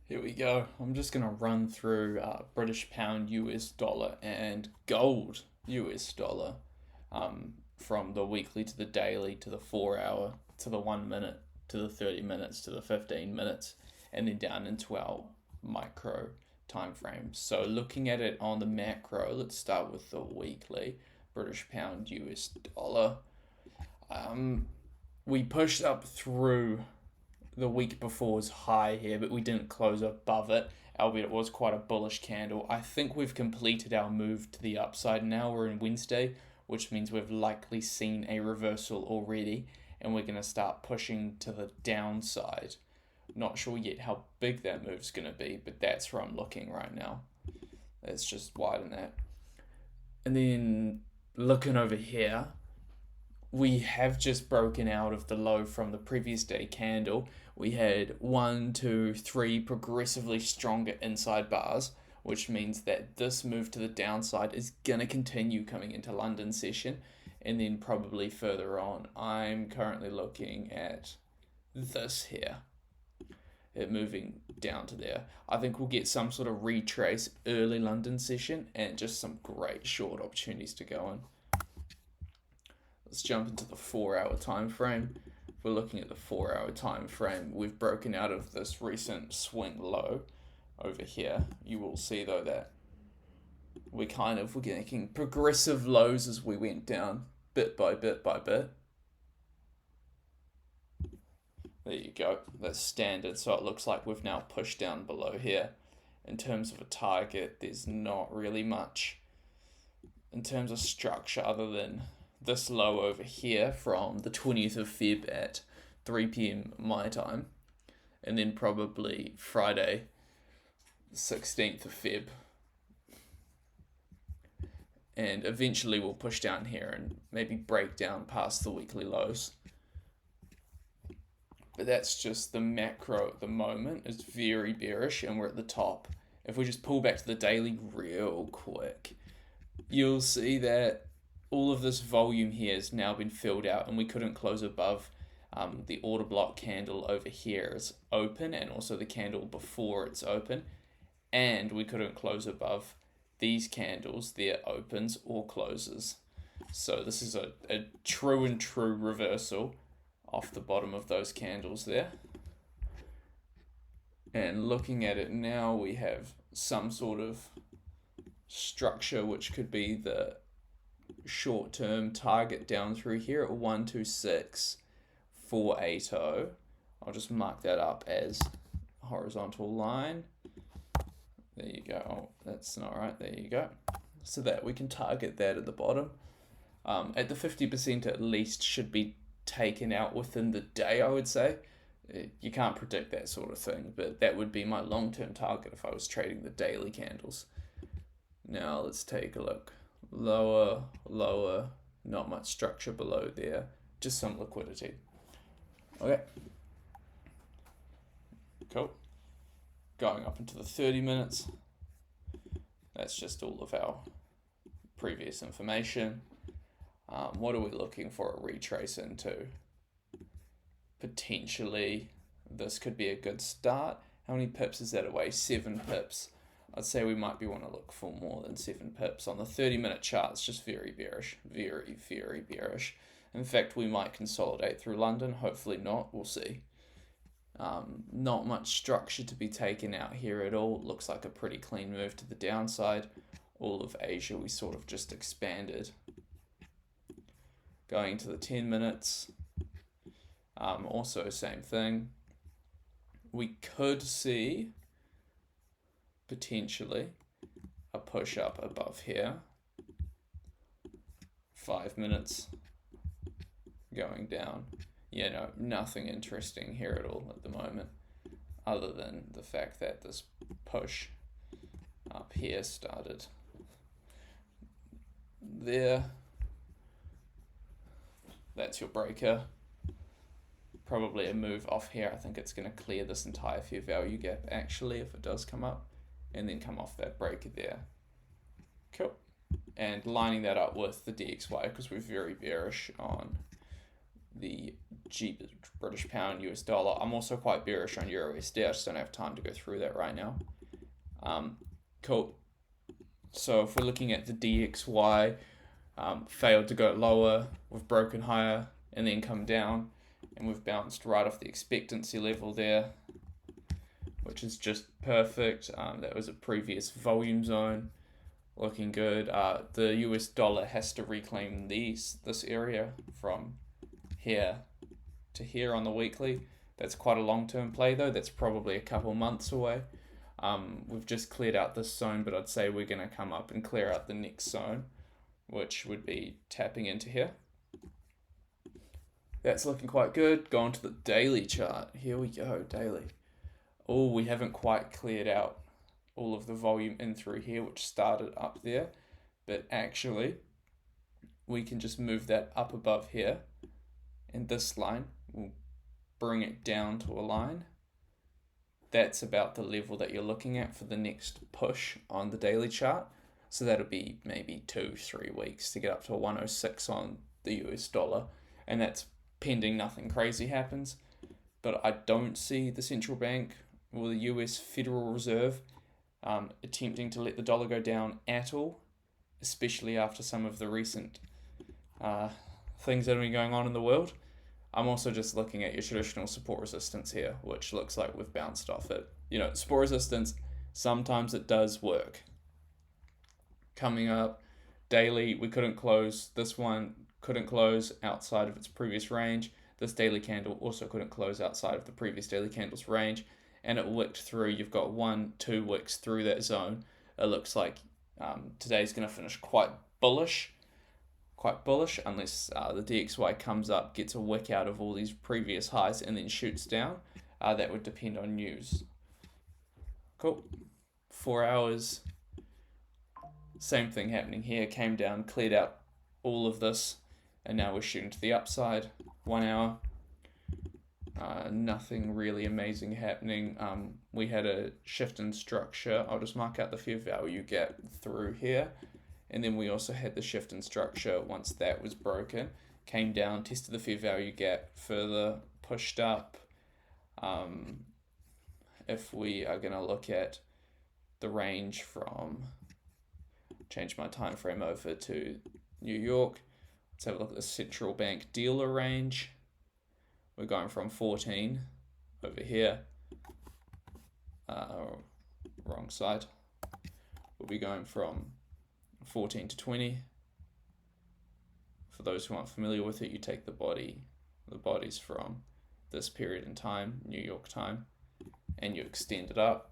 Here we go. I'm just going to run through British pound US dollar and gold US dollar from the weekly to the daily to the 4 hour to the 1 minute to the 30 minutes to the 15 minutes and then down into our micro time frames. So looking at it on the macro, let's start with the weekly British pound US dollar. We pushed up through the week before's high here, but we didn't close above it, albeit it was quite a bullish candle. I think we've completed our move to the upside now. We're in Wednesday, which means we've likely seen a reversal already, and we're going to start pushing to the downside. Not sure yet how big that move's going to be, but that's where I'm looking right now. It's just widen that. And then looking over here, we have just broken out of the low from the previous day candle. We had 1, 2, 3 progressively stronger inside bars, which means that this move to the downside is going to continue coming into London session and then probably further on. I'm currently looking at this here, it moving down to there. I think we'll get some sort of retrace early London session and just some great short opportunities to go in. Let's jump into the 4 hour time frame. If we're looking at the 4 hour time frame, we've broken out of this recent swing low over here. You will see though that we're getting progressive lows as we went down bit by bit by bit. There you go. That's standard. So it looks like we've now pushed down below here. In terms of a target, there's not really much in terms of structure other than this low over here from the 20th of Feb at 3 p.m. my time, and then probably Friday, 16th of Feb. And eventually we'll push down here and maybe break down past the weekly lows. But that's just the macro at the moment. It's very bearish and we're at the top. If we just pull back to the daily real quick, you'll see that all of this volume here has now been filled out and we couldn't close above the order block candle over here is open, and also the candle before it's open, and we couldn't close above these candles, their opens or closes. So this is a true and true reversal off the bottom of those candles there. And looking at it now, we have some sort of structure which could be the short-term target down through here at 126,480. I'll just mark that up as horizontal line. There you go. Oh, that's not right. There you go. So that we can target that at the bottom. At the 50% at least should be taken out within the day, I would say. You can't predict that sort of thing, but that would be my long-term target if I was trading the daily candles. Now let's take a look. Lower, lower, not much structure below there, just some liquidity. Okay, cool. Going up into the 30 minutes, that's just all of our previous information. What are we looking for a retrace into? Potentially, this could be a good start. How many pips is that away? 7 pips. I'd say we might be want to look for more than 7 pips. On the 30-minute chart, it's just very bearish. Very, very bearish. In fact, we might consolidate through London. Hopefully not. We'll see. Not much structure to be taken out here at all. Looks like a pretty clean move to the downside. All of Asia, we sort of just expanded. Going to the 10 minutes. Also, same thing. We could see potentially a push up above here. 5 minutes going down. Yeah, no, nothing interesting here at all at the moment, other than the fact that this push up here started there. That's your breaker. Probably a move off here. I think it's going to clear this entire fair value gap actually if it does come up, and then come off that breaker there. Cool. And lining that up with the DXY, because we're very bearish on the Jeepers, British pound, US dollar. I'm also quite bearish on Euro USD. I just don't have time to go through that right now. Cool. So if we're looking at the DXY, failed to go lower, we've broken higher and then come down, and we've bounced right off the expectancy level there, which is just perfect. That was a previous volume zone, looking good. The US dollar has to reclaim this area from here to here on the weekly. That's quite a long-term play though. That's probably a couple months away. We've just cleared out this zone, but I'd say we're going to come up and clear out the next zone, which would be tapping into here. That's looking quite good. Going to the daily chart. Here we go, daily. Oh, we haven't quite cleared out all of the volume in through here, which started up there, but actually we can just move that up above here, and this line will bring it down to a line. That's about the level that you're looking at for the next push on the daily chart. So that'll be maybe 2-3 weeks to get up to a 106 on the US dollar, and that's pending nothing crazy happens. But I don't see the central bank or the US Federal Reserve attempting to let the dollar go down at all, especially after some of the recent things that have been going on in the world. I'm also just looking at your traditional support resistance here, which looks like we've bounced off it. Support resistance, sometimes it does work. Coming up, daily, we couldn't close. This one couldn't close outside of its previous range. This daily candle also couldn't close outside of the previous daily candle's range, and it wicked through. You've got 1-2 wicks through that zone. It looks like today's going to finish quite bullish, unless the DXY comes up, gets a wick out of all these previous highs, and then shoots down. That would depend on news. Cool. 4 hours. Same thing happening here. Came down, cleared out all of this, and now we're shooting to the upside. 1 hour. Nothing really amazing happening. We had a shift in structure. I'll just mark out the fair value gap through here. And then we also had the shift in structure. Once that was broken, came down, tested the fair value gap, further pushed up. If we are going to look at the range from, change my time frame over to New York. Let's have a look at the central bank dealer range. We're going from 14 over here. Wrong side. We'll be going from 14 to 20. For those who aren't familiar with it, you take the bodies from this period in time, New York time, and you extend it up.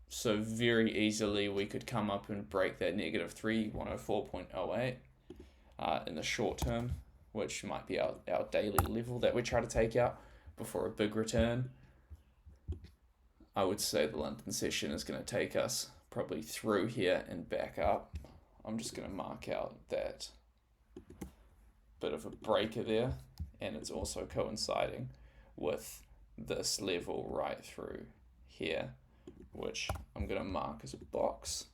So very easily we could come up and break that -3, 104.08 in the short term, which might be our daily level that we try to take out before a big return. I would say the London session is going to take us probably through here and back up. I'm just going to mark out that bit of a breaker there, and it's also coinciding with this level right through here, which I'm going to mark as a box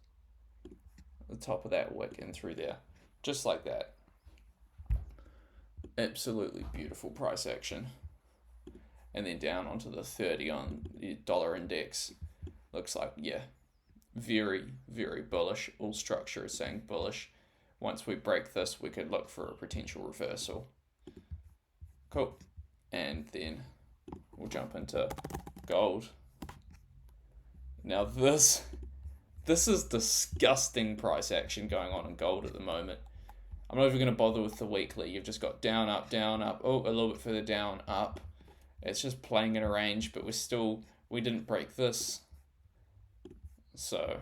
at the top of that wick and through there, just like that. Absolutely beautiful price action. And then down onto the 30 on the dollar index. Looks like, yeah, very, very bullish. All structure is saying bullish. Once we break this, we could look for a potential reversal. Cool. And then we'll jump into gold. Now this is disgusting price action going on in gold at the moment. I'm not even going to bother with the weekly. You've just got down, up, oh, a little bit further down, up. It's just playing in a range, but we didn't break this. So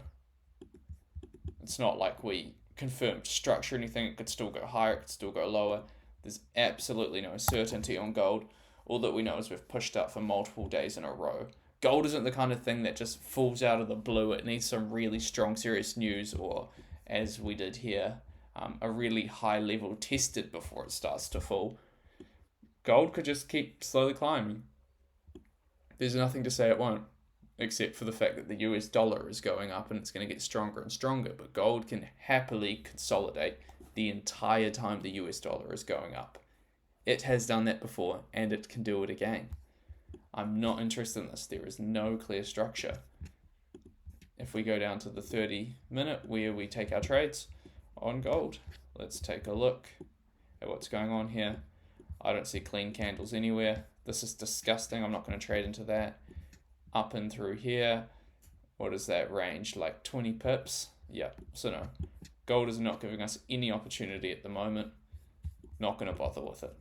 it's not like we confirmed structure or anything. It could still go higher, it could still go lower. There's absolutely no certainty on gold. All that we know is we've pushed up for multiple days in a row. Gold isn't the kind of thing that just falls out of the blue. It needs some really strong, serious news, or as we did here, a really high level tested before it starts to fall. Gold could just keep slowly climbing. There's nothing to say it won't, except for the fact that the US dollar is going up and it's going to get stronger and stronger. But gold can happily consolidate the entire time the US dollar is going up. It has done that before, and it can do it again. I'm not interested in this. There is no clear structure. If we go down to the 30-minute where we take our trades on gold, let's take a look at what's going on here. I don't see clean candles anywhere. This is disgusting. I'm not going to trade into that. Up and through here. What is that range? Like 20 pips? Yeah, so no. Gold is not giving us any opportunity at the moment. Not going to bother with it.